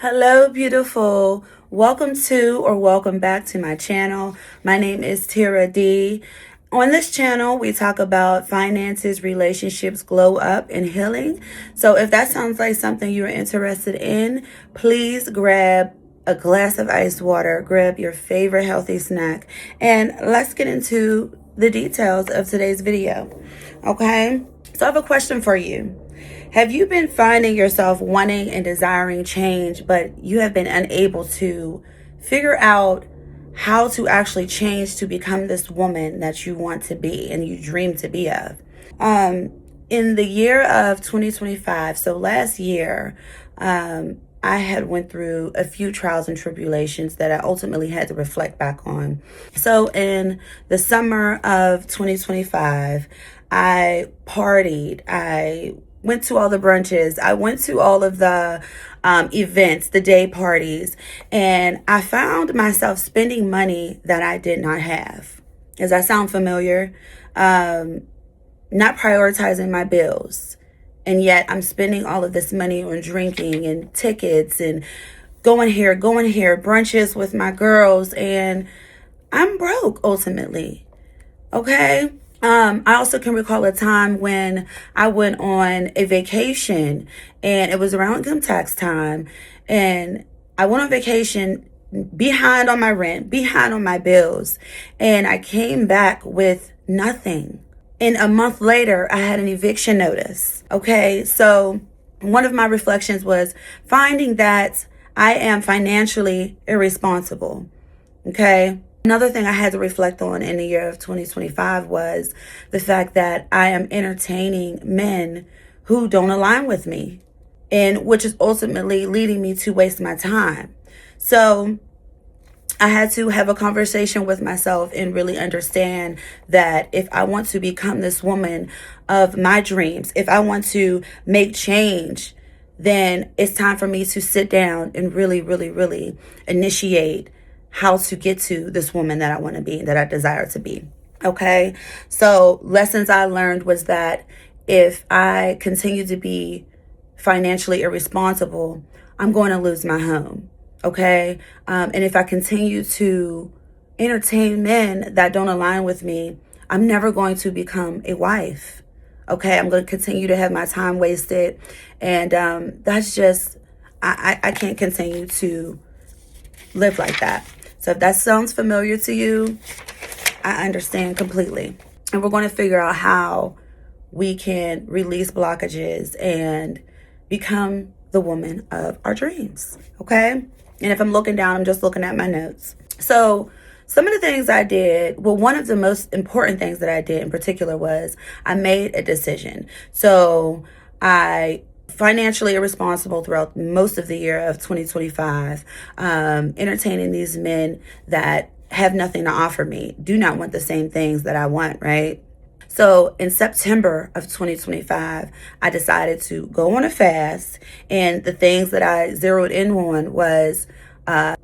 Hello, beautiful. Welcome to or welcome back to my channel. My name is Tara D. On this channel, we talk about finances, relationships, glow up, and healing. So if that sounds like something you're interested in, please grab a glass of ice water, grab your favorite healthy snack, and let's get into the details of today's video. Okay? So I have a question for you. Have you been finding yourself wanting and desiring change, but you have been unable to figure out how to actually change to become this woman that you want to be and you dream to be of? In the year of 2025, so last year, I had went through a few trials and tribulations that I ultimately had to reflect back on. So in the summer of 2025, I partied. I went to all the brunches. I went to all of the events, the day parties, and I found myself spending money that I did not have. Does that sound familiar? Not prioritizing my bills. And yet I'm spending all of this money on drinking and tickets and going here, brunches with my girls, and I'm broke ultimately. Okay? I also can recall a time when I went on a vacation and it was around income tax time, and I went on vacation behind on my rent, behind on my bills, and I came back with nothing. And a month later, I had an eviction notice. Okay, so one of my reflections was finding that I am financially irresponsible. Okay. Another thing I had to reflect on in the year of 2025 was the fact that I am entertaining men who don't align with me, and which is ultimately leading me to waste my time. So I had to have a conversation with myself and really understand that if I want to become this woman of my dreams, if I want to make change, then it's time for me to sit down and really initiate how to get to this woman that I want to be, that I desire to be. Okay. So lessons I learned was that if I continue to be financially irresponsible, I'm going to lose my home. Okay. And if I continue to entertain men that don't align with me, I'm never going to become a wife. Okay. I'm going to continue to have my time wasted. And that's just, I can't continue to live like that. So if that sounds familiar to you, I understand completely. And we're going to figure out how we can release blockages and become the woman of our dreams. Okay? And if I'm looking down, I'm just looking at my notes. So some of the things I did, well, one of the most important things that I did in particular was I made a decision. So I financially irresponsible throughout most of the year of 2025, entertaining these men that have nothing to offer me, do not want the same things that I want, right? So in September of 2025, I decided to go on a fast, and the things that I zeroed in on was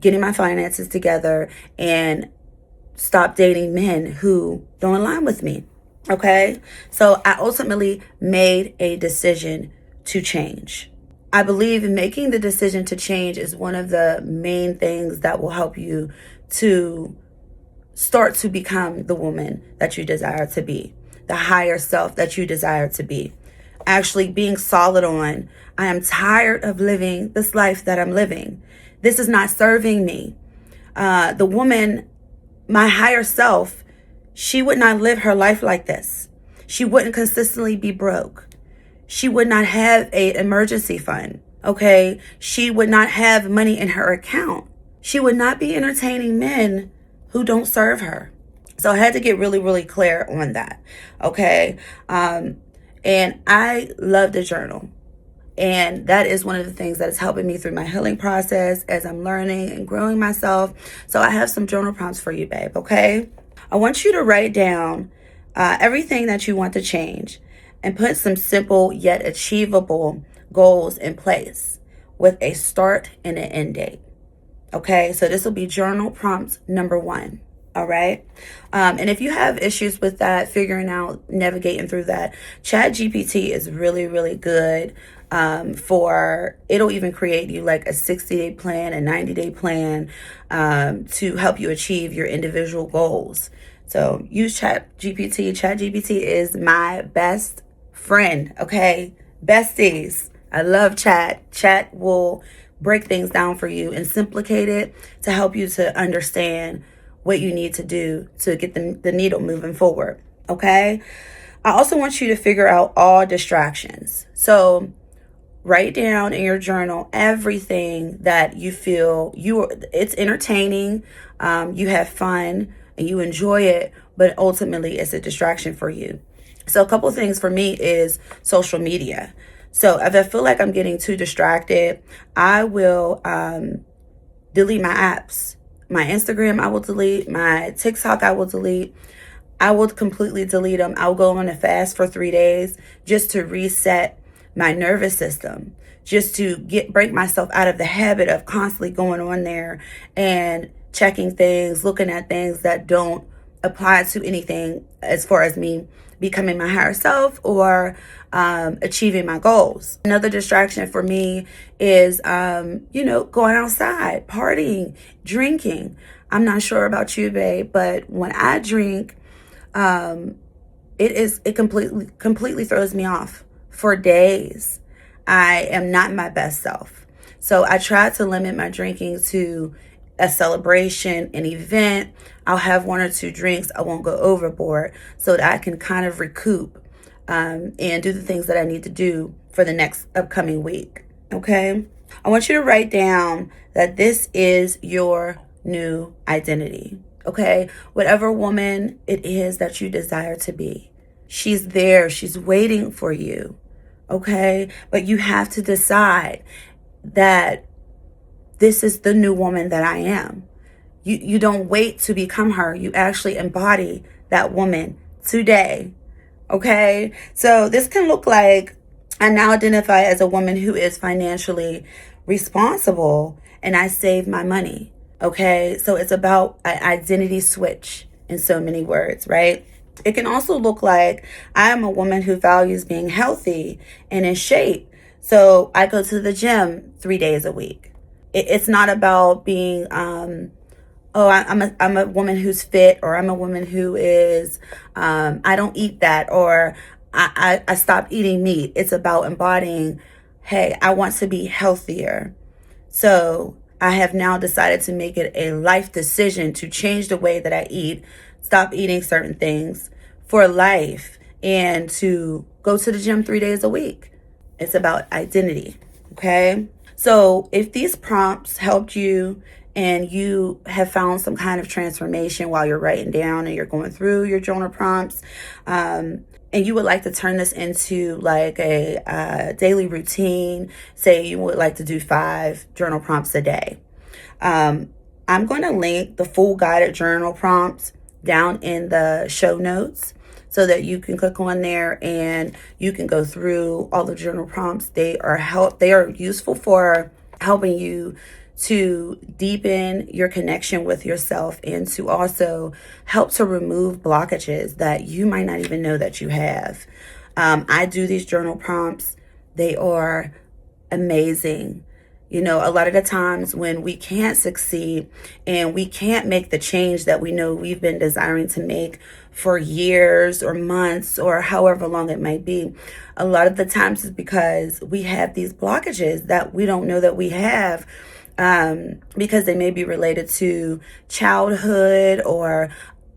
getting my finances together and stop dating men who don't align with me. Okay? So I ultimately made a decision to change. I believe making the decision to change is one of the main things that will help you to start to become the woman that you desire to be, the higher self that you desire to be. Actually being solid on, I am tired of living this life that I'm living. This is not serving me. The woman, my higher self, she would not live her life like this. She wouldn't consistently be broke. She would not have an emergency fund, okay? She would not have money in her account. She would not be entertaining men who don't serve her. So I had to get really clear on that, okay? And I love to journal. And that is one of the things that is helping me through my healing process as I'm learning and growing myself. So I have some journal prompts for you, babe, okay? I want you to write down everything that you want to change, and put some simple yet achievable goals in place with a start and an end date. Okay, so this will be journal prompt number 1. All right. And if you have issues with that, figuring out, navigating through that, ChatGPT is really good It'll even create you like a 60-day plan, a 90-day plan, to help you achieve your individual goals. So use ChatGPT. ChatGPT is my best friend, okay? Besties. I love Chat. Chat will break things down for you and simplicate it to help you to understand what you need to do to get the needle moving forward, okay? I also want you to figure out all distractions. So write down in your journal everything that you feel it's entertaining, you have fun, and you enjoy it, but ultimately it's a distraction for you. So a couple of things for me is social media. So if I feel like I'm getting too distracted, I will delete my apps. My Instagram, I will delete. My TikTok, I will delete. I will completely delete them. I'll go on a fast for 3 days just to reset my nervous system, just to break myself out of the habit of constantly going on there and checking things, looking at things that don't apply to anything as far as me becoming my higher self or achieving my goals. Another distraction for me is, going outside, partying, drinking. I'm not sure about you, babe, but when I drink, it completely throws me off for days. I am not my best self. So I try to limit my drinking to a celebration, an event. I'll have 1 or 2 drinks. I won't go overboard so that I can kind of recoup and do the things that I need to do for the next upcoming week. Okay? I want you to write down that this is your new identity. Okay? Whatever woman it is that you desire to be, she's there. She's waiting for you. Okay? But you have to decide that this is the new woman that I am. You don't wait to become her. You actually embody that woman today. Okay? So this can look like, I now identify as a woman who is financially responsible and I save my money. Okay? So it's about an identity switch in so many words, right? It can also look like I am a woman who values being healthy and in shape. So I go to the gym 3 days a week. It's not about being, I'm a woman who's fit, or I'm a woman who is, I don't eat that, or I stopped eating meat. It's about embodying, hey, I want to be healthier. So I have now decided to make it a life decision to change the way that I eat, stop eating certain things for life, and to go to the gym 3 days a week. It's about identity. Okay? So if these prompts helped you and you have found some kind of transformation while you're writing down and you're going through your journal prompts, and you would like to turn this into like a daily routine, say you would like to do 5 journal prompts a day. I'm going to link the full guided journal prompts down in the show notes so that you can click on there and you can go through all the journal prompts. They are useful for helping you to deepen your connection with yourself and to also help to remove blockages that you might not even know that you have. I do these journal prompts. They are amazing. You know, a lot of the times when we can't succeed and we can't make the change that we know we've been desiring to make for years or months or however long it might be, a lot of the times is because we have these blockages that we don't know that we have, because they may be related to childhood or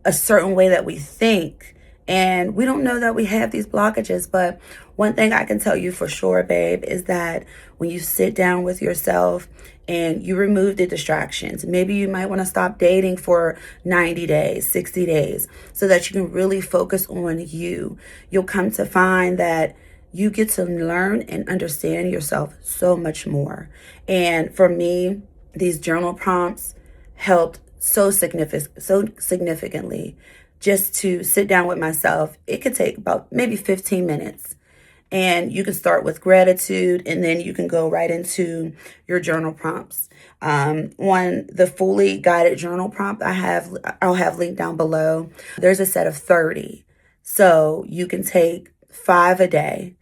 a certain way that we think. And we don't know that we have these blockages. But one thing I can tell you for sure, babe, is that when you sit down with yourself and you remove the distractions, maybe you might want to stop dating for 90 days, 60 days, so that you can really focus on you. You'll come to find that you get to learn and understand yourself so much more. And for me, these journal prompts helped so significantly. Just to sit down with myself, it could take about maybe 15 minutes. And you can start with gratitude, and then you can go right into your journal prompts. The fully guided journal prompt I'll have linked down below. There's a set of 30. So you can take 5 a day,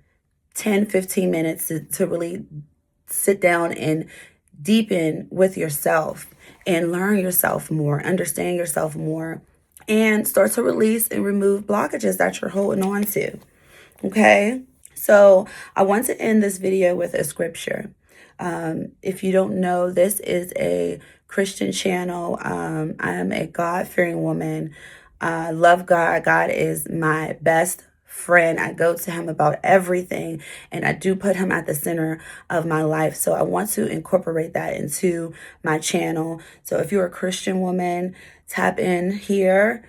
10-15 minutes to really sit down and deepen with yourself and learn yourself more, understand yourself more, and start to release and remove blockages that you're holding on to. Okay? So I want to end this video with a scripture. If you don't know, this is a Christian channel. I am a God-fearing woman. I love God. God is my best friend. I go to him about everything, and I do put him at the center of my life. So I want to incorporate that into my channel. So if you're a Christian woman, tap in here.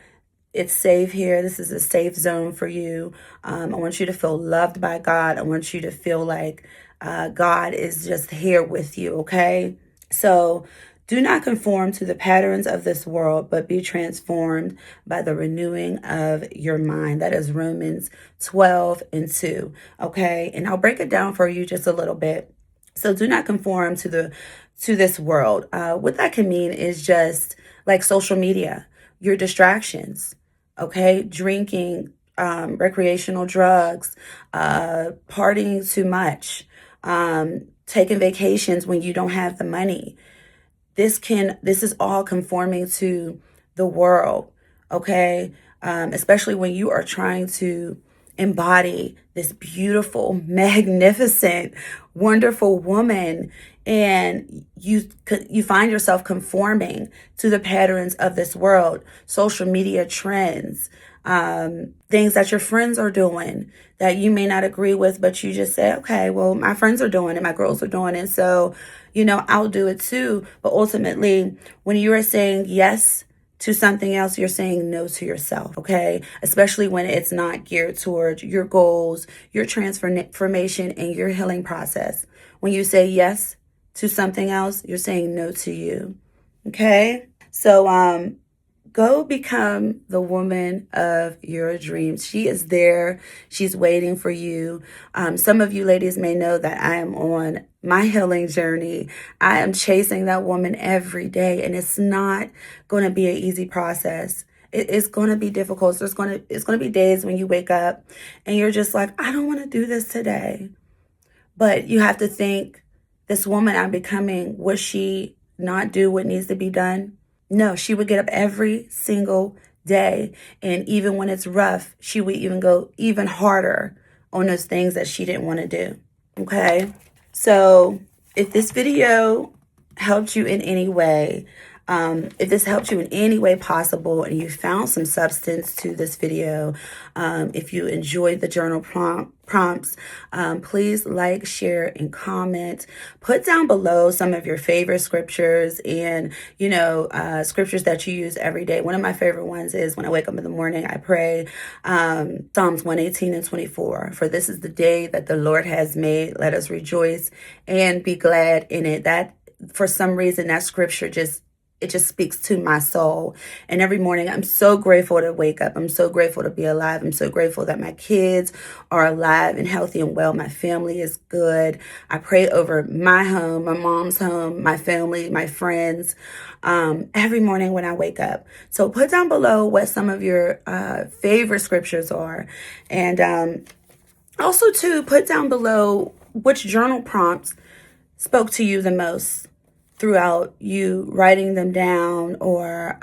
It's safe here. This is a safe zone for you. I want you to feel loved by God. I want you to feel like God is just here with you, okay? So do not conform to the patterns of this world, but be transformed by the renewing of your mind. That is Romans 12:2, okay? And I'll break it down for you just a little bit. So do not conform to this world. What that can mean is just like social media, your distractions, okay? Drinking, recreational drugs, partying too much, taking vacations when you don't have the money. This is all conforming to the world, okay? Especially when you are trying to embody this beautiful, magnificent, wonderful woman, and you find yourself conforming to the patterns of this world, social media trends, things that your friends are doing that you may not agree with, but you just say, okay, well, my friends are doing it, my girls are doing it, so, I'll do it too. But ultimately, when you are saying yes to something else, you're saying no to yourself, okay? Especially when it's not geared towards your goals, your transformation, and your healing process. When you say yes to something else, you're saying no to you, okay? So, go become the woman of your dreams. She is there. She's waiting for you. Some of you ladies may know that I am on my healing journey. I am chasing that woman every day, and it's not going to be an easy process. It's going to be difficult. So it's going to be days when you wake up and you're just like, I don't want to do this today. But you have to think, this woman I'm becoming, would she not do what needs to be done? No, she would get up every single day. And even when it's rough, she would even go even harder on those things that she didn't want to do. Okay? So if this video helped you in any way, if this helped you in any way possible and you found some substance to this video, if you enjoyed the journal prompts, please like, share, and comment. Put down below some of your favorite scriptures and, scriptures that you use every day. One of my favorite ones is when I wake up in the morning, I pray Psalms 118:24. For this is the day that the Lord has made. Let us rejoice and be glad in it. That, for some reason, that scripture just speaks to my soul. And every morning, I'm so grateful to wake up. I'm so grateful to be alive. I'm so grateful that my kids are alive and healthy and well. My family is good. I pray over my home, my mom's home, my family, my friends, every morning when I wake up. So put down below what some of your favorite scriptures are. And also, too, put down below which journal prompts spoke to you the most throughout you writing them down, or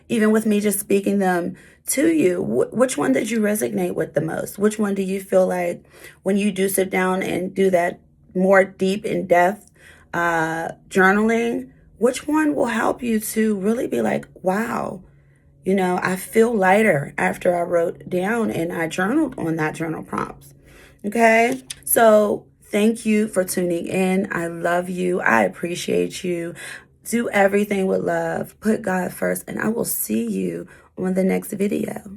even with me just speaking them to you. Which one did you resonate with the most? Which one do you feel like when you do sit down and do that more deep, in-depth journaling, which one will help you to really be like, wow, I feel lighter after I wrote down and I journaled on that journal prompts. Okay, so thank you for tuning in. I love you. I appreciate you. Do everything with love. Put God first, and I will see you on the next video.